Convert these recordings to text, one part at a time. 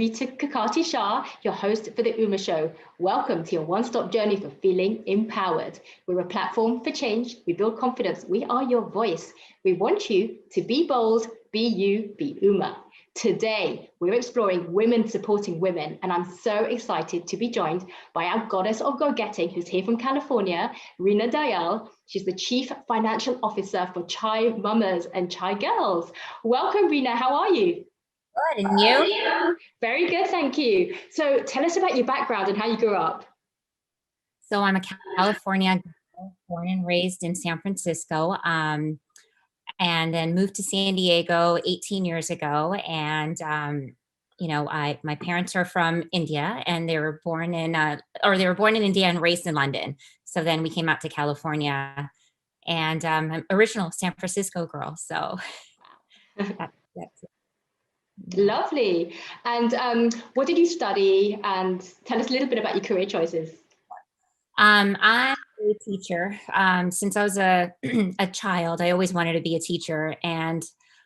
Rita Kakati-Shah, your host for the Uma Show. Welcome to your one-stop journey for feeling empowered. We're a platform for change. We build confidence. We are your voice. We want you to be bold, be you, be Uma. Today, we're exploring women supporting women, and I'm so excited to be joined by our goddess of go-getting, who's here from California, Reena Dayal. She's the Chief Financial Officer for Chai Mommas and Chai Girls. Welcome, Reena. How are you? Good, and you? Very good, thank you. So tell us about your background and how you grew up. So I'm a California girl, born and raised in San Francisco, and then moved to San Diego 18 years ago. And my parents are from India, and they were born in India and raised in London. So then we came out to California, and I'm an original San Francisco girl. So that's it. Lovely. And what did you study? And tell us a little bit about your career choices. I'm a teacher. Since I was a child, I always wanted to be a teacher. And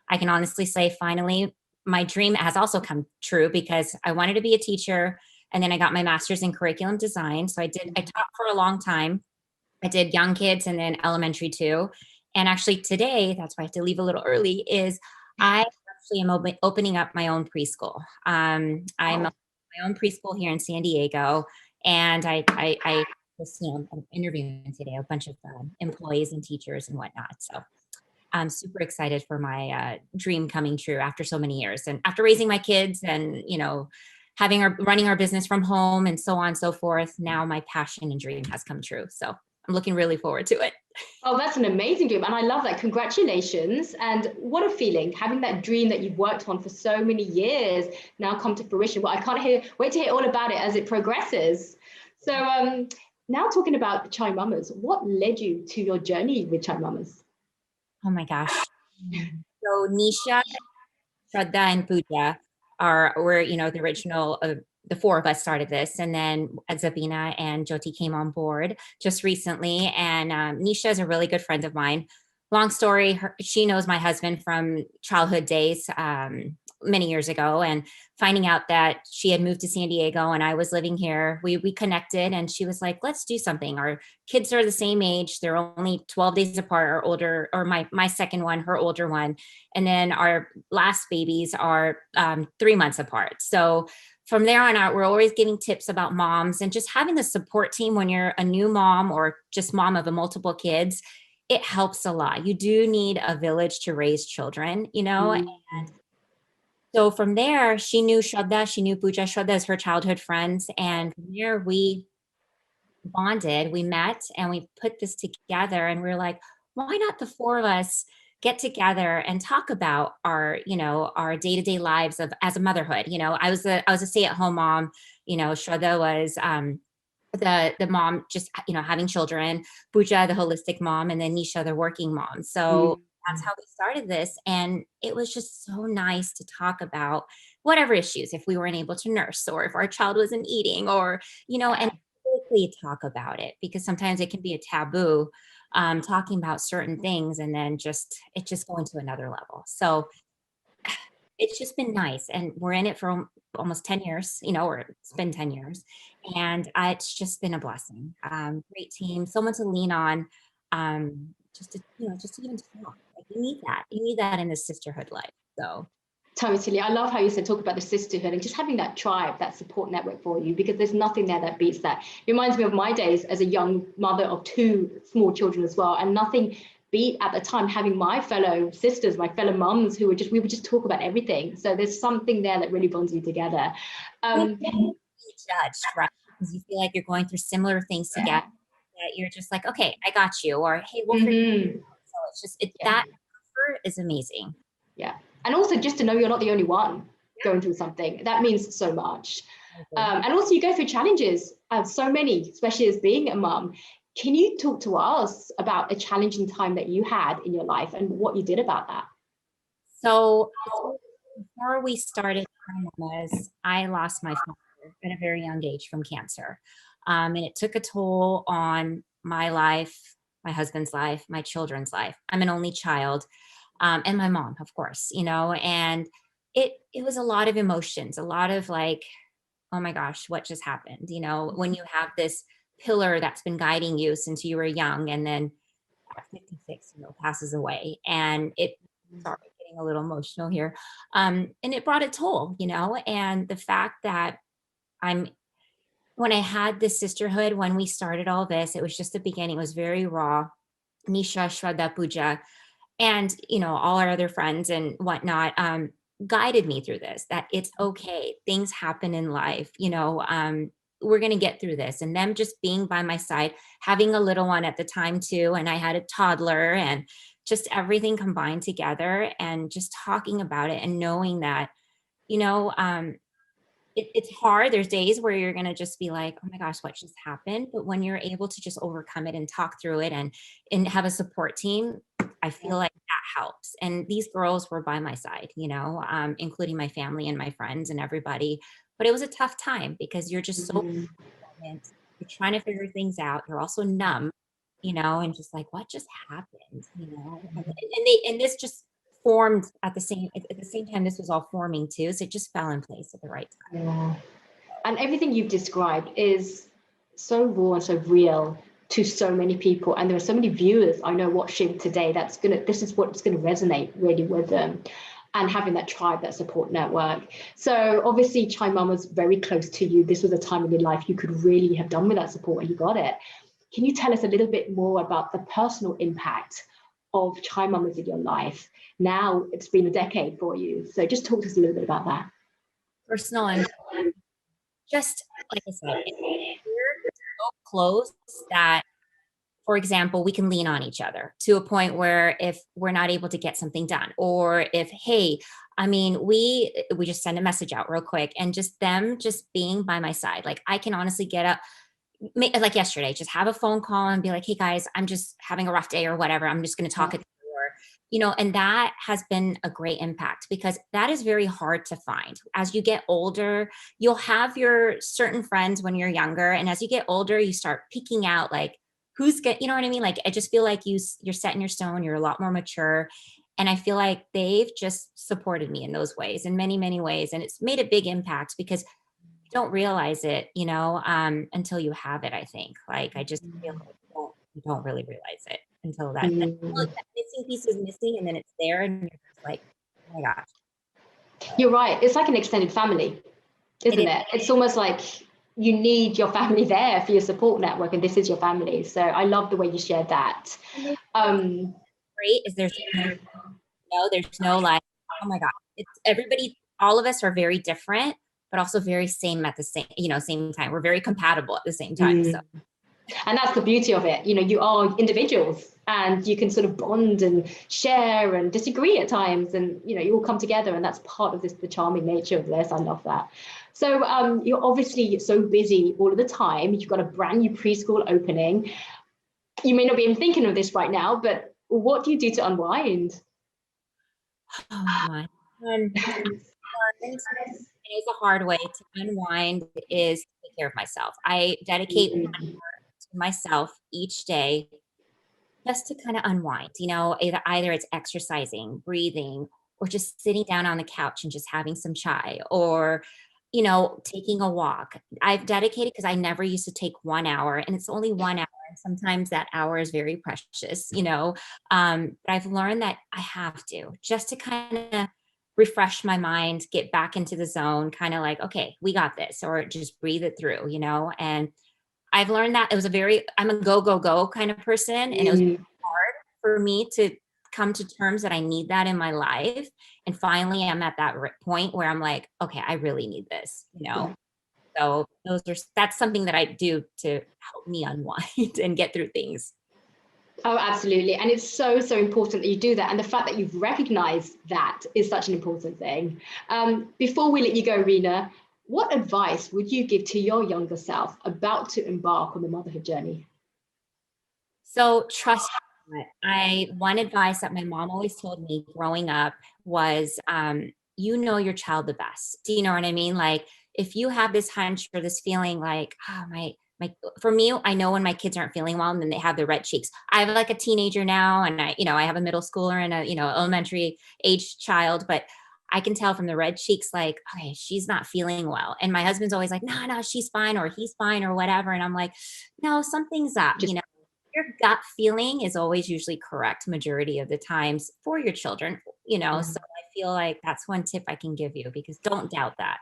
I can honestly say, finally, my dream has also come true, because I wanted to be a teacher. And then I got my master's in curriculum design. So I taught for a long time. I did young kids and then elementary too. And actually today, that's why I have to leave a little early, is I actually am opening up my own preschool. I'm my own preschool here in San Diego. And I'm interviewing today a bunch of employees and teachers and whatnot. So I'm super excited for my dream coming true after so many years. And after raising my kids and, running our business from home and so on and so forth, now my passion and dream has come true. So I'm looking really forward to it. Oh, that's an amazing dream. And I love that. Congratulations. And what a feeling, having that dream that you've worked on for so many years now come to fruition. Well, I can't wait to hear all about it as it progresses. So now talking about Chai Mommas, what led you to your journey with Chai Mommas? Oh my gosh. So Nisha, Shraddha, and Pooja were the original, the four of us started this, and then Zabina and Jyoti came on board just recently. And Nisha is a really good friend of mine. Long story, she knows my husband from childhood days, many years ago, and finding out that she had moved to San Diego and I was living here, we connected, and she was like, let's do something. Our kids are the same age. They're only 12 days apart. Our older, or my second one, her older one. And then our last babies are 3 months apart. So from there on out, we're always giving tips about moms and just having the support team when you're a new mom or just mom of multiple kids. It helps a lot. You do need a village to raise children, And so from there, she knew Shraddha, she knew Pooja. Shraddha is her childhood friends. And from there, we bonded, we met, and we put this together. And we were like, why not the four of us get together and talk about our day-to-day lives as a motherhood. I was a stay-at-home mom. Shraddha was the mom just having children, Pooja the holistic mom, and then Nisha the working mom. So that's how we started this, and it was just so nice to talk about whatever issues, if we weren't able to nurse or if our child wasn't eating, or and quickly talk about it, because sometimes it can be a taboo, talking about certain things, and then it just going to another level. So it's just been nice, and we're in it for almost 10 years, or it's been 10 years, and it's just been a blessing. Great team, someone to lean on, just to even talk. Like, you need that in this sisterhood life. So totally. I love how you said talk about the sisterhood and just having that tribe, that support network for you, because there's nothing there that beats that. It reminds me of my days as a young mother of 2 small children as well, and nothing beat at the time having my fellow sisters, my fellow mums, we would just talk about everything. So there's something there that really bonds you together. You can't be judged, right? Because you feel like you're going through similar things together. That you're just like, okay, I got you, or hey, we'll figure it out. So it's just that comfort is amazing. Yeah, and also just to know you're not the only one going through something, that means so much. And also you go through challenges, so many, especially as being a mum. Can you talk to us about a challenging time that you had in your life and what you did about that? So before we started Mommas, I lost my father at a very young age from cancer. And it took a toll on my life, my husband's life, my children's life. I'm an only child, and my mom, of course, and it was a lot of emotions, a lot of like, oh my gosh, what just happened? You know, when you have this pillar that's been guiding you since you were young, and then at 56, passes away, and it, sorry, getting a little emotional here. And it brought a toll, and the fact that I'm, when I had this sisterhood, when we started all this, it was just the beginning. It was very raw. Nisha, Shraddha, Puja, and all our other friends and whatnot guided me through this, that it's okay, things happen in life, we're going to get through this. And them just being by my side, having a little one at the time too, and I had a toddler, and just everything combined together, and just talking about it and knowing that, you know um it's hard. There's days where you're going to just be like, oh my gosh, what just happened? But when you're able to just overcome it and talk through it, and have a support team, I feel like that helps. And these girls were by my side, including my family and my friends and everybody. But it was a tough time because you're just so, you're trying to figure things out. You're also numb, and just like, what just happened, and this just formed at the same time. This was all forming too, so it just fell in place at the right time. Yeah. And everything you've described is so raw and so real to so many people, and there are so many viewers I know watching today this is what's going to resonate really with them, and having that tribe, that support network. So obviously Chai Mum was very close to you. This was a time in your life you could really have done with that support, and you got it. Can you tell us a little bit more about the personal impact of Chai Mamas in your life? Now it's been a decade for you, so just talk to us a little bit about that. Personal and just like I said, we're so close that, for example, we can lean on each other to a point where if we're not able to get something done, or if, hey, I mean, we just send a message out real quick, and just them just being by my side. Like, I can honestly get up, like yesterday, just have a phone call and be like, hey guys, I'm just having a rough day or whatever. I'm just going to talk it through. And that has been a great impact, because that is very hard to find. As you get older, you'll have your certain friends when you're younger. And as you get older, you start peeking out like, who's good, you know what I mean? Like, I just feel like you're set in your stone, you're a lot more mature. And I feel like they've just supported me in those ways, in many, many ways. And it's made a big impact, because don't realize it, until you have it. I think, like, I just feel like you don't really realize it until that missing piece is missing, and then it's there, and you're just like, oh my gosh. You're right. It's like an extended family, isn't it? It's almost like you need your family there for your support network, and this is your family. So I love the way you shared that. Great is there's no like, oh my God, it's everybody, all of us are very different, but also very same at the same time. We're very compatible at the same time. So. And that's the beauty of it. You are individuals, and you can sort of bond and share and disagree at times, and you all come together, and that's part of the charming nature of this. I love that. So you're obviously so busy all of the time. You've got a brand new preschool opening. You may not be even thinking of this right now, but what do you do to unwind? Oh my God. It's a hard way to unwind is to take care of myself. I dedicate 1 hour to myself each day, just to kind of unwind. Either it's exercising, breathing, or just sitting down on the couch and just having some chai, or taking a walk. I've dedicated, because I never used to take 1 hour, and it's only 1 hour. And sometimes that hour is very precious, but I've learned that I have to, just to kind of refresh my mind, get back into the zone, kind of like, okay, we got this, or just breathe it through, and I've learned that I'm a go, go, go kind of person. And it was hard for me to come to terms that I need that in my life. And finally, I'm at that point where I'm like, okay, I really need this, So that's something that I do to help me unwind and get through things. Oh, absolutely. And it's so, so important that you do that. And the fact that you've recognized that is such an important thing. Before we let you go, Reena, what advice would you give to your younger self about to embark on the motherhood journey? So trust. One advice that my mom always told me growing up was, your child the best. Do you know what I mean? Like, if you have this hunch or this feeling like, oh, for me, I know when my kids aren't feeling well and then they have the red cheeks. I have like a teenager now, and I have a middle schooler and a, elementary age child, but I can tell from the red cheeks, like, okay, she's not feeling well. And my husband's always like, no, she's fine, or he's fine, or whatever. And I'm like, no, something's up. Just Your gut feeling is always usually correct majority of the times for your children, so I feel like that's one tip I can give you, because don't doubt that.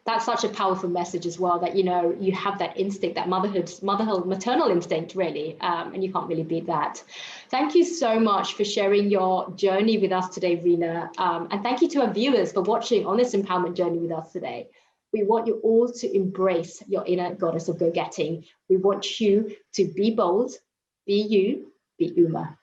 that's such a powerful message as well, that you have that instinct, that motherhood, maternal instinct, really, and you can't really beat that. Thank you so much for sharing your journey with us today, Reena, and thank you to our viewers for watching on this empowerment journey with us today. We want you all to embrace your inner goddess of go-getting. We want you to be bold, be you, be Uma.